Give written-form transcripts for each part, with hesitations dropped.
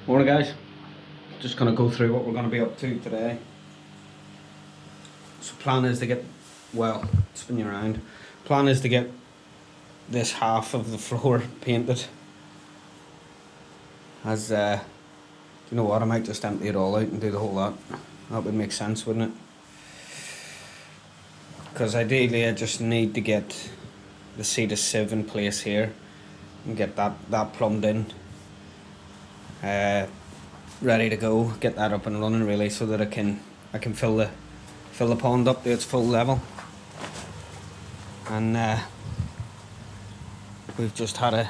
Morning guys, just going to go through what we're going to be up to today. So plan is to get, well, spin you around, plan is to get this half of the floor painted. As, you know what, I might just empty it all out and do the whole lot. That would make sense, wouldn't it? Because ideally I just need to get the Cetus Sieve in place here and get that plumbed in. Ready to go, get that up and running really, so that I can fill the pond up to its full level. And we've just had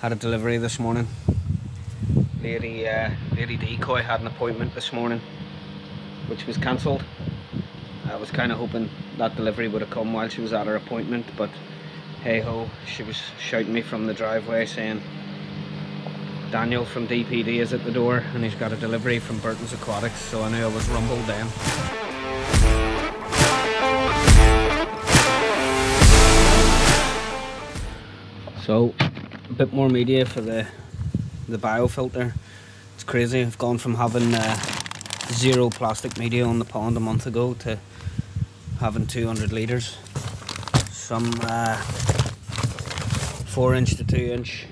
a delivery this morning. Lady Decoy had an appointment this morning, which was cancelled. I was kind of hoping that delivery would have come while she was at her appointment, but hey ho, she was shouting me from the driveway saying Daniel from DPD is at the door and he's got a delivery from Burton's Aquatics, so I knew I was rumbled then. So, a bit more media for the biofilter. It's crazy, I've gone from having zero plastic media on the pond a month ago to having 200 litres. Some 4-inch to 2-inch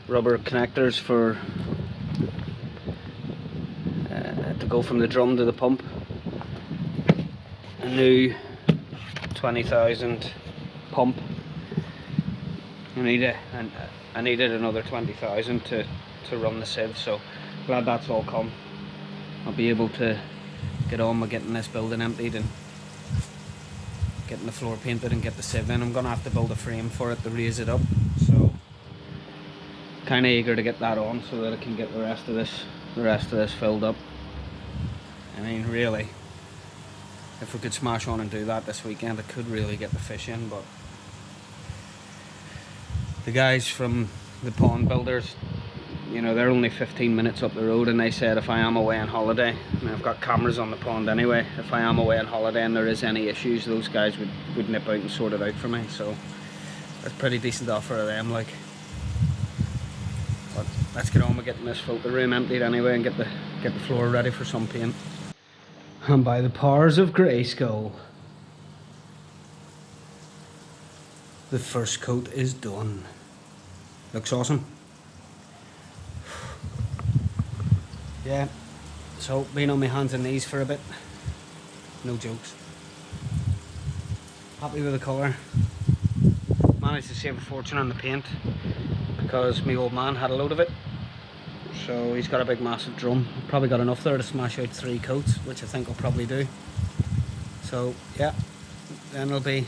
rubber connectors for to go from the drum to the pump. A new 20,000 pump. I needed another 20,000 to run the sieve, so glad that's all come. I'll be able to get on with getting this building emptied and getting the floor painted and get the sieve in. I'm gonna have to build a frame for it to raise it up, so kind of eager to get that on so that I can get the rest of this filled up. I mean, really, if we could smash on and do that this weekend, I could really get the fish in. But the guys from the pond builders, you know, they're only 15 minutes up the road, and they said if I am away on holiday, I mean, I've got cameras on the pond anyway, if I am away on holiday and there is any issues, those guys would nip out and sort it out for me. So that's a pretty decent offer of them, like. But let's get on with getting this filter room emptied anyway and get the floor ready for some paint. And by the powers of Grayskull, the first coat is done. Looks awesome. Yeah, so being on my hands and knees for a bit, no jokes. Happy with the colour. Managed to save a fortune on the paint because my old man had a load of it, so he's got a big massive drum. Probably got enough there to smash out 3 coats, which I think I'll probably do. So yeah, then it'll be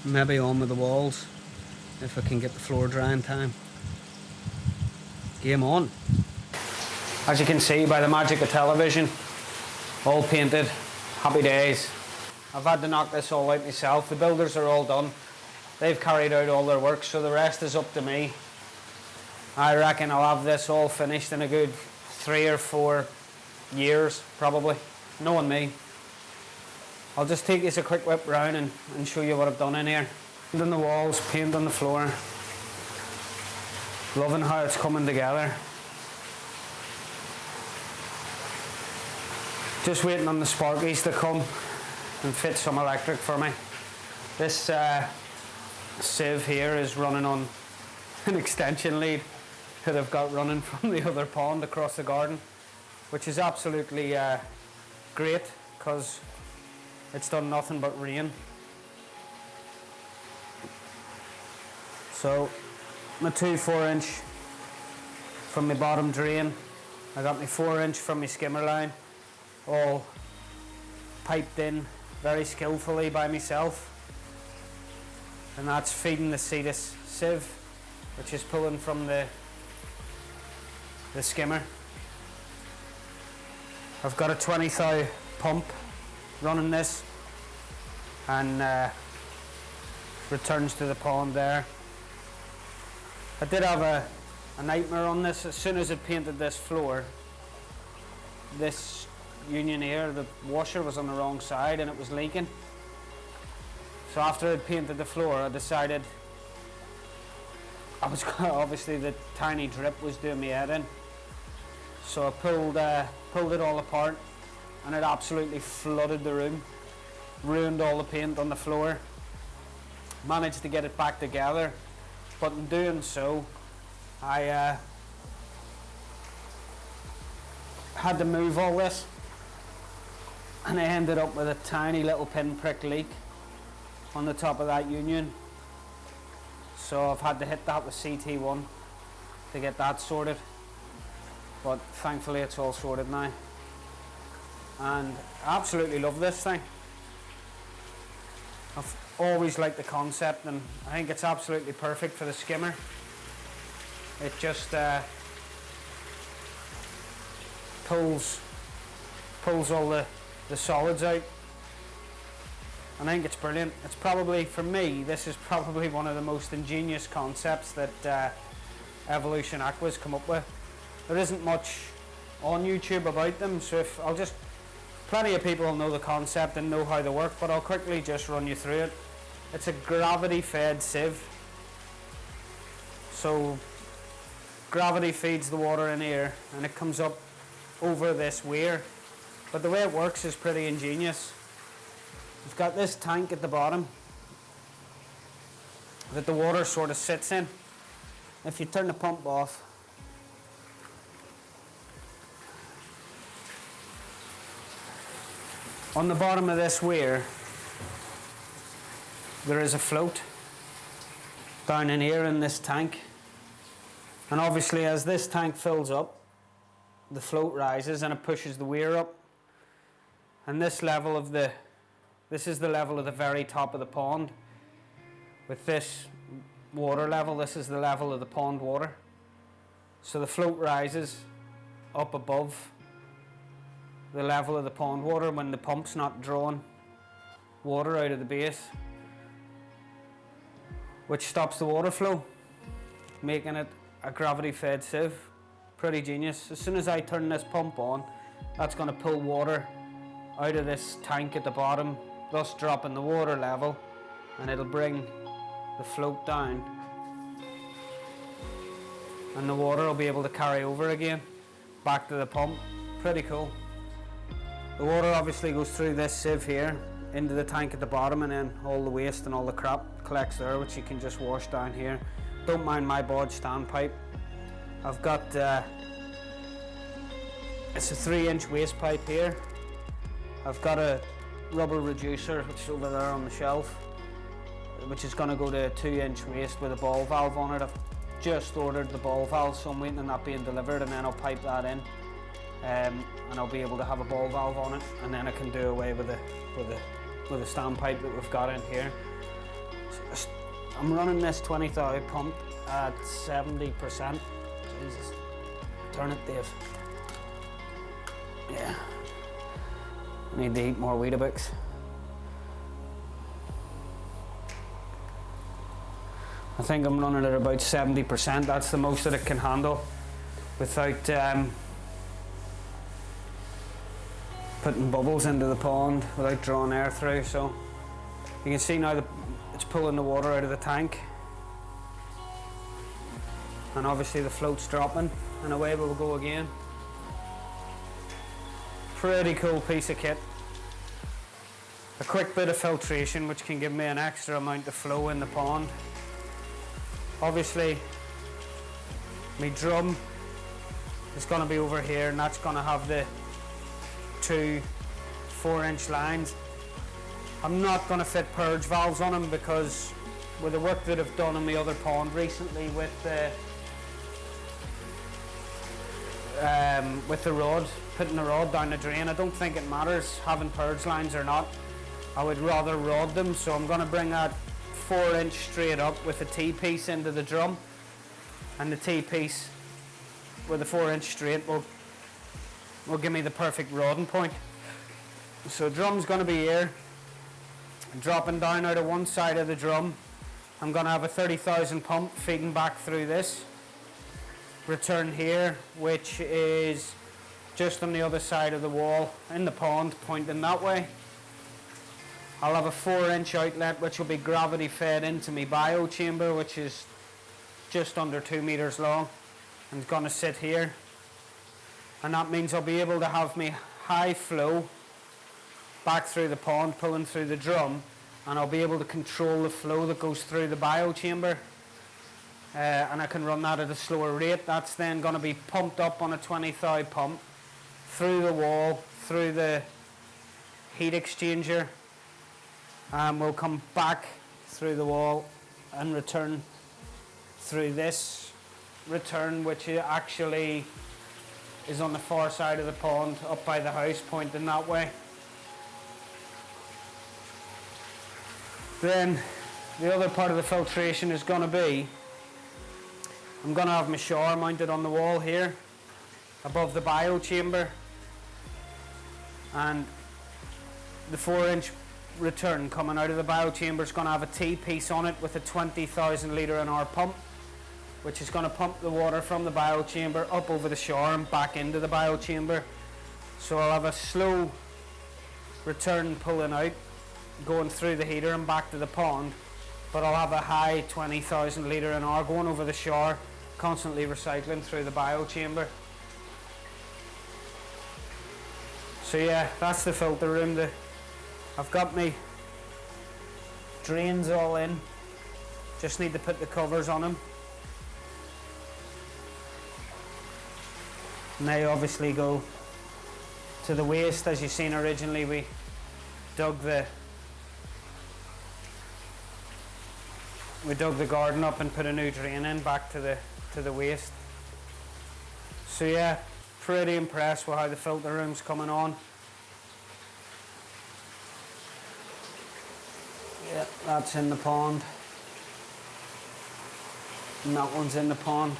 maybe on with the walls if I can get the floor dry in time. Game on. As you can see by the magic of television, all painted, happy days. I've had to knock this all out myself. The builders are all done. They've carried out all their work, so the rest is up to me. I reckon I'll have this all finished in a good 3 or 4 years, probably, knowing me. I'll just take this a quick whip round and show you what I've done in here. Paint on the walls, paint on the floor. Loving how it's coming together. Just waiting on the sparkies to come and fit some electric for me. This sieve here is running on an extension lead that I've got running from the other pond across the garden, which is absolutely great because it's done nothing but rain. So my 2 4-inch from my bottom drain, I got my 4-inch from my skimmer line, all piped in very skillfully by myself, and that's feeding the Cetus Sieve, which is pulling from the skimmer. I've got a 20,000 pump running this, and returns to the pond there. I did have a nightmare on this. As soon as I painted this floor, this union here, the washer was on the wrong side and it was leaking. So after I'd painted the floor, I decided I was obviously the tiny drip was doing me head in, so I pulled it all apart, and it absolutely flooded the room, ruined all the paint on the floor. Managed to get it back together, but in doing so I had to move all this, and I ended up with a tiny little pinprick leak on the top of that union. So I've had to hit that with CT1 to get that sorted, but thankfully it's all sorted now, and I absolutely love this thing. I've always liked the concept, and I think it's absolutely perfect for the skimmer. It just pulls all the solids out, and I think it's brilliant. It's probably, for me, this is probably one of the most ingenious concepts that Evolution Aqua's come up with. There isn't much on YouTube about them, so plenty of people will know the concept and know how they work, but I'll quickly just run you through it. It's a gravity fed sieve, so gravity feeds the water in here and it comes up over this weir, but the way it works is pretty ingenious. We've got this tank at the bottom that the water sort of sits in. If you turn the pump off, on the bottom of this weir there is a float down in here in this tank, and obviously as this tank fills up, the float rises and it pushes the weir up, and this is the level of the very top of the pond. With this water level, this is the level of the pond water, so the float rises up above the level of the pond water when the pump's not drawing water out of the base, which stops the water flow, making it a gravity fed sieve. Pretty genius. As soon as I turn this pump on, that's going to pull water out of this tank at the bottom, thus dropping the water level, and it'll bring the float down, and the water will be able to carry over again back to the pump. Pretty cool. The water obviously goes through this sieve here into the tank at the bottom, and then all the waste and all the crap collects there, which you can just wash down here. Don't mind my bodge standpipe. I've got it's a 3-inch waste pipe here. I've got a rubber reducer which is over there on the shelf, which is going to go to a 2-inch waste with a ball valve on it. I've just ordered the ball valve, so I'm waiting on that being delivered, and then I'll pipe that in, and I'll be able to have a ball valve on it, and then I can do away with the standpipe that we've got in here. So I'm running this 20,000 pump at 70%. Jesus. Turn it, Dave. Yeah. I need to eat more Weetabix. I think I'm running at about 70%. That's the most that it can handle without putting bubbles into the pond, without drawing air through. So you can see now that it's pulling the water out of the tank, and obviously the float's dropping, and away we'll go again. Pretty cool piece of kit. A quick bit of filtration which can give me an extra amount of flow in the pond. Obviously my drum is going to be over here, and that's going to have the 2 4-inch lines. I'm not going to fit purge valves on them because with the work that I've done in my other pond recently with the rod, putting the rod down the drain, I don't think it matters having purge lines or not. I would rather rod them, so I'm going to bring that 4-inch straight up with a T-piece into the drum, and the T-piece with the 4-inch straight will give me the perfect rodding point. So drum's going to be here, dropping down out of one side of the drum. I'm going to have a 30,000 pump feeding back through this, return here, which is just on the other side of the wall in the pond, pointing that way. I'll have a 4-inch outlet which will be gravity fed into my bio chamber, which is just under 2 meters long and it's going to sit here, and that means I'll be able to have me high flow back through the pond pulling through the drum, and I'll be able to control the flow that goes through the biochamber, and I can run that at a slower rate. That's then going to be pumped up on a 20 thou pump through the wall, through the heat exchanger, and we'll come back through the wall and return through this return, which actually is on the far side of the pond up by the house, pointing that way. Then the other part of the filtration is going to be, I'm going to have my shower mounted on the wall here above the biochamber, and the 4-inch return coming out of the biochamber is going to have a T-piece on it with a 20,000 litre an hour pump, which is going to pump the water from the biochamber up over the shower and back into the biochamber. So I'll have a slow return pulling out, going through the heater and back to the pond, but I'll have a high 20,000 litre an hour going over the shower, constantly recycling through the biochamber. So yeah, that's the filter room. I've got my drains all in, just need to put the covers on them. And they obviously go to the waste. As you've seen originally, we dug the garden up and put a new drain in back to the waste. So yeah, pretty impressed with how the filter room's coming on. Yeah, that's in the pond, and that one's in the pond.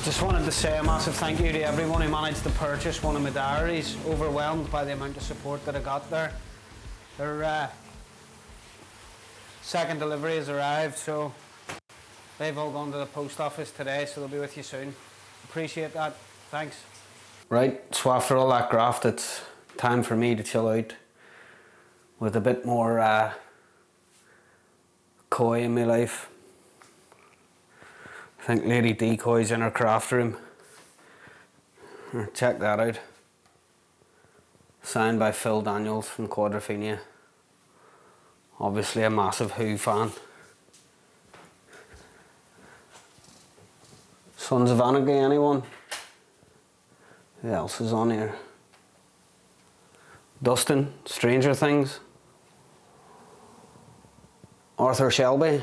Just wanted to say a massive thank you to everyone who managed to purchase one of my diaries. Overwhelmed by the amount of support that I got there. Their second delivery has arrived, so they've all gone to the post office today, so they'll be with you soon. Appreciate that. Thanks. Right, so after all that graft, it's time for me to chill out with a bit more koi in my life. I think Lady Decoy's in her craft room. Check that out. Signed by Phil Daniels from Quadrophenia. Obviously a massive Who fan. Sons of Anarchy, anyone? Who else is on here? Dustin, Stranger Things. Arthur Shelby.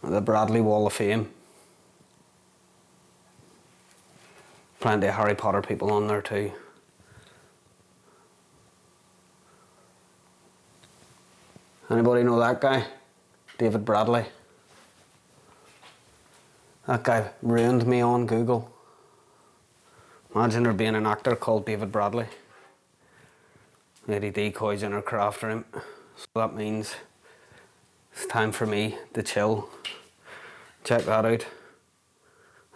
The Bradley Wall of Fame. Plenty of Harry Potter people on there too. Anybody know that guy? David Bradley. That guy ruined me on Google. Imagine there being an actor called David Bradley. Lady Decoy's in her craft room. So that means it's time for me to chill. Check that out.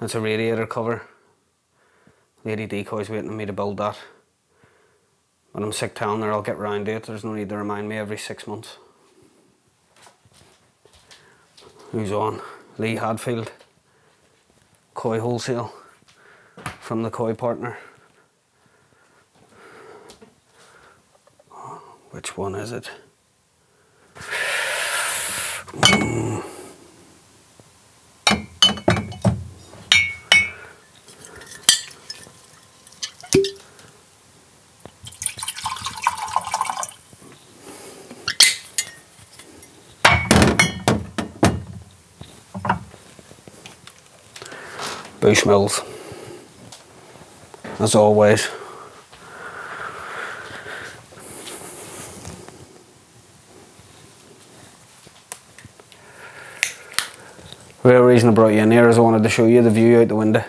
That's a radiator cover. Lady Decoy's waiting on me to build that. But I'm sick telling her I'll get round to it. There's no need to remind me every 6 months. Who's on? Lee Hadfield. Koi Wholesale. From the Koi Partner. Which one is it? Bushmills, as always. The real reason I brought you in here is I wanted to show you the view out the window.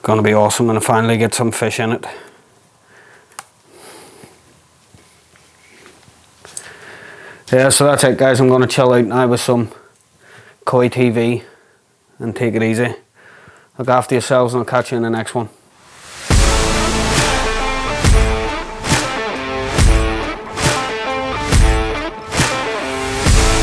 Going to be awesome when I finally get some fish in it. Yeah, so that's it guys, I'm going to chill out now with some koi TV and take it easy. Look after yourselves and I'll catch you in the next one.